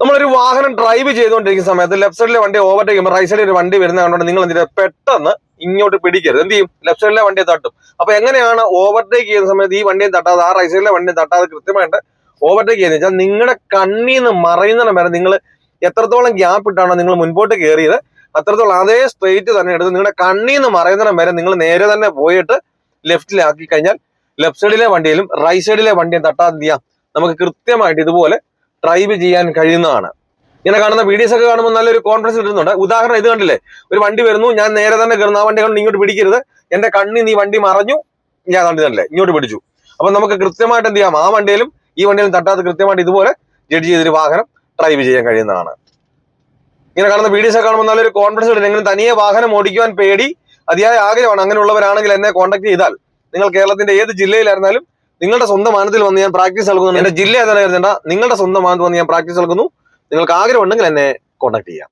നമ്മളൊരു വാഹനം ഡ്രൈവ് ചെയ്തുകൊണ്ടിരിക്കുന്ന സമയത്ത് ലെഫ്റ്റ് സൈഡിലെ വണ്ടി ഓവർടേക്ക് ചെയ്യുമ്പോൾ റൈറ്റ് സൈഡിൽ ഒരു വണ്ടി വരുന്ന കണ്ടുകൊണ്ട് നിങ്ങൾ എന്തിനാ പെട്ടെന്ന് ഇങ്ങോട്ട് പിടിക്കരുത്. എന്ത് ചെയ്യും? ലെഫ്റ്റ് സൈഡിലെ വണ്ടിയെ തട്ടും. അപ്പൊ എങ്ങനെയാണ് ഓവർടേക്ക് ചെയ്യുന്ന സമയത്ത് ഈ വണ്ടിയെ തട്ടാതെ, ആ റൈറ്റ് സൈഡിലെ വണ്ടിയെ തട്ടാതെ കൃത്യമായിട്ട് ഓവർടേക്ക് ചെയ്യുന്നത് വെച്ചാൽ നിങ്ങളുടെ കണ്ണിൽ നിന്ന് മറയുന്ന വരെ നിങ്ങൾ എത്രത്തോളം ഗ്യാപ്പ് ഇട്ടാണോ നിങ്ങൾ മുൻപോട്ട് കയറിയത് അത്രത്തോളം അതേ സ്ട്രെയിറ്റ് തന്നെ എടുത്ത് നിങ്ങളുടെ കണ്ണിൽ നിന്ന് മറയുന്ന വരെ നിങ്ങൾ നേരെ തന്നെ പോയിട്ട് ലെഫ്റ്റിലാക്കി കഴിഞ്ഞാൽ ലെഫ്റ്റ് സൈഡിലെ വണ്ടിയിലും റൈറ്റ് സൈഡിലെ വണ്ടിയും തട്ടാതെ എന്ത് ചെയ്യാം, നമുക്ക് കൃത്യമായിട്ട് ഇതുപോലെ ഡ്രൈവ് ചെയ്യാൻ കഴിയുന്നതാണ്. ഇങ്ങനെ കാണുന്ന വീഡിയോസ് ഒക്കെ കാണുമ്പോൾ നല്ലൊരു കോൺഫിഡൻസ് കിട്ടുന്നുണ്ട്. ഉദാഹരണം ഇത് കണ്ടില്ലേ, ഒരു വണ്ടി വരുന്നു, ഞാൻ നേരെ തന്നെ കയറുന്നു, ആ വണ്ടി കണ്ട് ഇങ്ങോട്ട് പിടിക്കരുത്, എന്റെ കണ്ണിൽ നീ വണ്ടി മറഞ്ഞു, ഞാൻ കണ്ടു തന്നെ ഇങ്ങോട്ട് പിടിച്ചു. അപ്പൊ നമുക്ക് കൃത്യമായിട്ട് എന്ത് ചെയ്യാം, ആ വണ്ടിയിലും ഈ വണ്ടിയിലും തട്ടാതെ കൃത്യമായിട്ട് ഇതുപോലെ ജഡ്ജ് ചെയ്തൊരു വാഹനം ഡ്രൈവ് ചെയ്യാൻ കഴിയുന്നതാണ്. ഇങ്ങനെ കാണുന്ന വീഡിയോസ് ഒക്കെ കാണുമ്പോൾ നല്ലൊരു കോൺഫിഡൻസ് കിട്ടും. നിങ്ങൾ തനിയെ വാഹനം ഓടിക്കുവാൻ പേടി, അതിയായ ആഗ്രഹമാണ്, അങ്ങനെയുള്ളവരാണെങ്കിൽ എന്നെ കോൺടാക്ട് ചെയ്താൽ നിങ്ങൾ കേരളത്തിന്റെ ഏത് ജില്ലയിലായിരുന്നാലും നിങ്ങളുടെ സ്വന്തം മാനത്തിൽ വന്ന് ഞാൻ പ്രാക്ടീസ് നൽകുന്നു. എന്റെ ജില്ല ഏതാണ് കരുതേണ്ട, നിങ്ങളുടെ സ്വന്തം മാനത്തിൽ വന്ന് ഞാൻ പ്രാക്ടീസ് നൽകുന്നു. നിങ്ങൾക്ക് ആഗ്രഹം ഉണ്ടെങ്കിൽ എന്നെ കോൺടാക്ട് ചെയ്യാം.